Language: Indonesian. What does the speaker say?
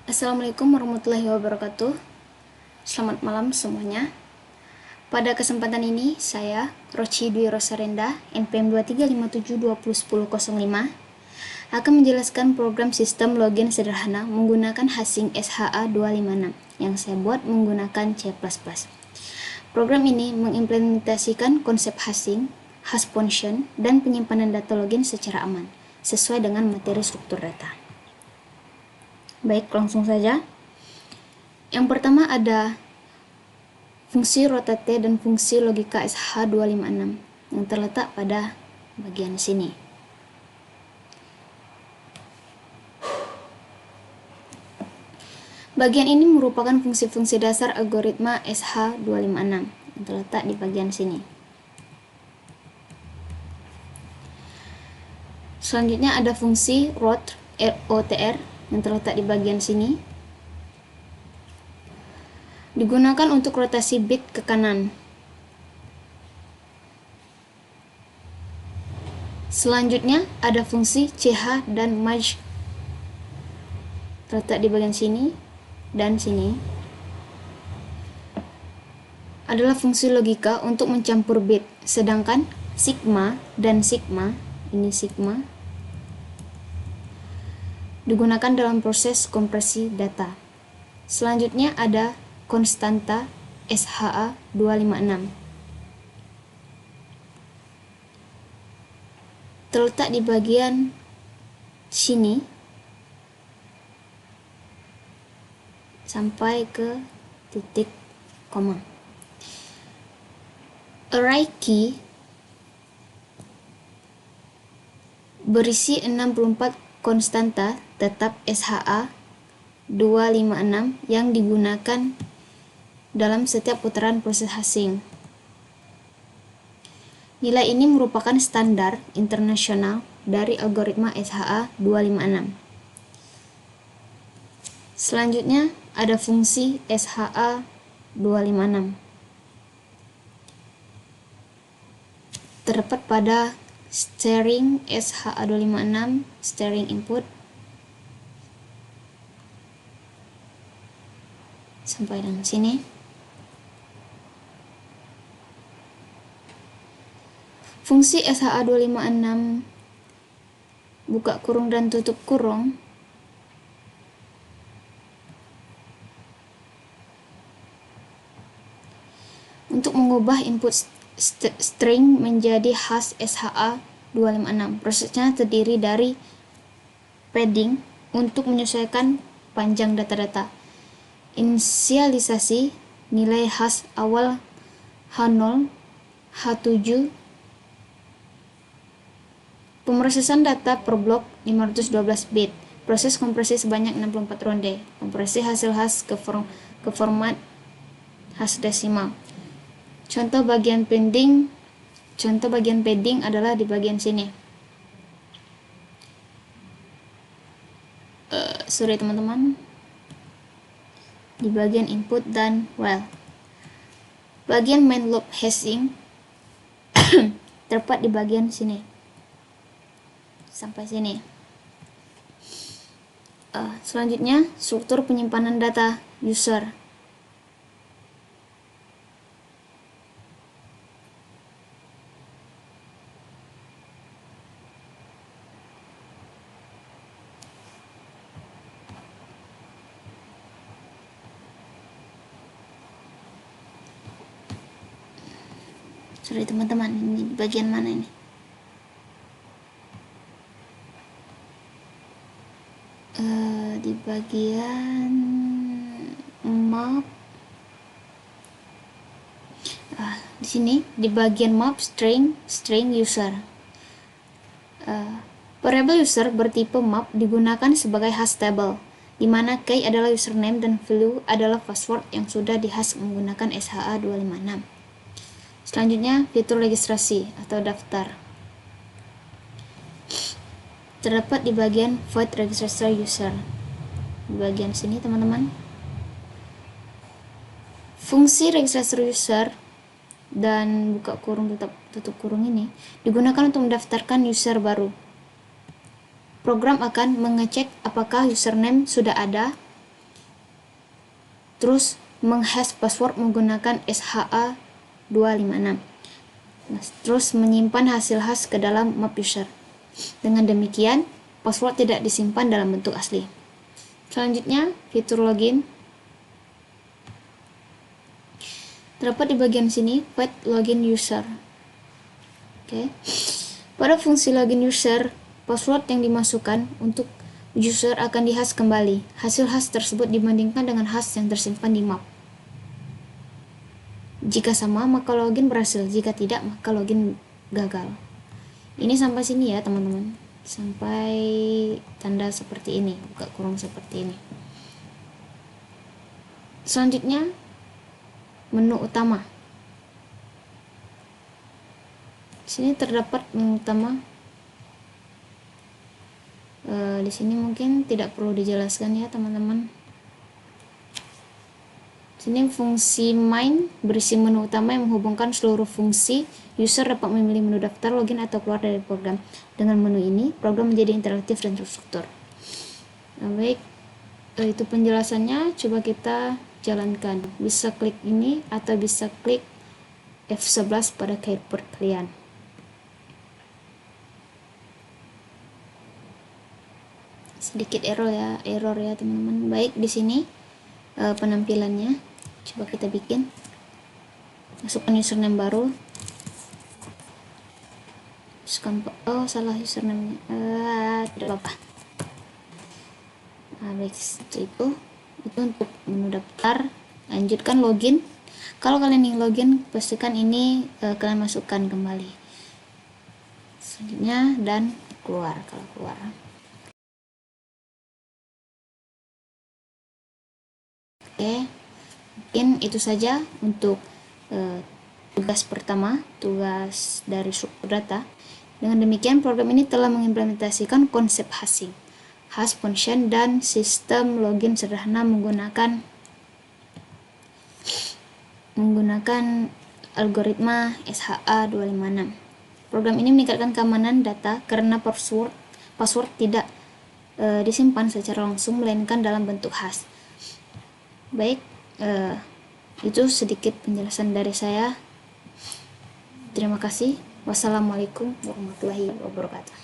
Assalamualaikum warahmatullahi wabarakatuh. Selamat malam semuanya. Pada kesempatan ini, saya, Roci Dwi Rosarenda, NPM 2357201005, akan menjelaskan program sistem login sederhana menggunakan hashing SHA-256 yang saya buat menggunakan C++. Program ini mengimplementasikan konsep hashing, hash function, dan penyimpanan data login secara aman, sesuai dengan materi struktur data. Baik, langsung saja. Yang pertama ada fungsi rotate dan fungsi logika SH256 yang terletak pada bagian sini. Bagian ini merupakan fungsi-fungsi dasar algoritma SH256 yang terletak di bagian sini. Selanjutnya ada fungsi ROTR yang terletak di bagian sini. Digunakan untuk rotasi bit ke kanan. Selanjutnya ada fungsi CH dan merge terletak di bagian sini dan sini. Adalah fungsi logika untuk mencampur bit, sedangkan sigma dan sigma, ini sigma, digunakan dalam proses kompresi data. Selanjutnya ada konstanta SHA-256. Terletak di bagian sini sampai ke titik koma. Array key berisi 64 konstanta tetap SHA-256 yang digunakan dalam setiap putaran proses hashing. Nilai ini merupakan standar internasional dari algoritma SHA-256. Selanjutnya ada fungsi SHA-256. Terdapat pada steering SHA-256, steering input, sampai dengan sini. Fungsi SHA-256 buka kurung dan tutup kurung untuk mengubah input string menjadi hash SHA-256. Prosesnya terdiri dari padding untuk menyesuaikan panjang data-data, inisialisasi nilai hash awal H0, H7, pemrosesan data per blok 512 bit, proses kompresi sebanyak 64 ronde, kompresi hasil hash ke format hash desimal. Contoh bagian padding adalah di bagian sini. Sorry teman-teman, di bagian input dan while. Bagian main loop hashing terdapat di bagian sini sampai sini. Selanjutnya struktur penyimpanan data user. Sorry teman-teman, ini bagian mana ini? Di bagian map. Di sini di bagian map string user. Variable user bertipe map digunakan sebagai hash table, di mana key adalah username dan value adalah password yang sudah dihash menggunakan SHA-256. Selanjutnya fitur registrasi atau daftar. Terdapat di bagian void register user. Di bagian sini teman-teman. Fungsi register user dan buka kurung tutup kurung ini digunakan untuk mendaftarkan user baru. Program akan mengecek apakah username sudah ada terus menghash password menggunakan SHA-256. Terus menyimpan hasil hash ke dalam map user. Dengan demikian, password tidak disimpan dalam bentuk asli. Selanjutnya, fitur login. Terdapat di bagian sini, Pet Login User. Oke. Pada fungsi login user, password yang dimasukkan untuk user akan dihash kembali. Hasil hash tersebut dibandingkan dengan hash yang tersimpan di map. Jika sama, maka login berhasil. Jika tidak, maka login gagal. Ini sampai sini ya, teman-teman. Sampai tanda seperti ini, buka kurung seperti ini. Selanjutnya, menu utama. Di sini terdapat menu utama. Di sini mungkin tidak perlu dijelaskan ya, teman-teman. Sini fungsi main berisi menu utama yang menghubungkan seluruh fungsi. User dapat memilih menu daftar, login, atau keluar dari program. Dengan menu ini, program menjadi interaktif dan terstruktur. Nah, baik, itu penjelasannya. Coba kita jalankan. Bisa klik ini atau bisa klik F11 pada keyboard kalian. Sedikit error ya teman-teman. Baik, di sini penampilannya. Coba kita bikin, masukkan username baru, salah username, tidak apa-apa. Nah, baik, itu untuk menu daftar. Lanjutkan login. Kalau kalian ingin login, pastikan ini kalian masukkan kembali. Selanjutnya, dan keluar kalau keluar. Oke, mungkin itu saja untuk tugas pertama, tugas dari struktur data. Dengan demikian, program ini telah mengimplementasikan konsep hashing, hash function, dan sistem login sederhana menggunakan algoritma SHA-256. Program ini meningkatkan keamanan data karena password tidak disimpan secara langsung, melainkan dalam bentuk hash. Baik, itu sedikit penjelasan dari saya. Terima kasih. Wassalamualaikum warahmatullahi wabarakatuh.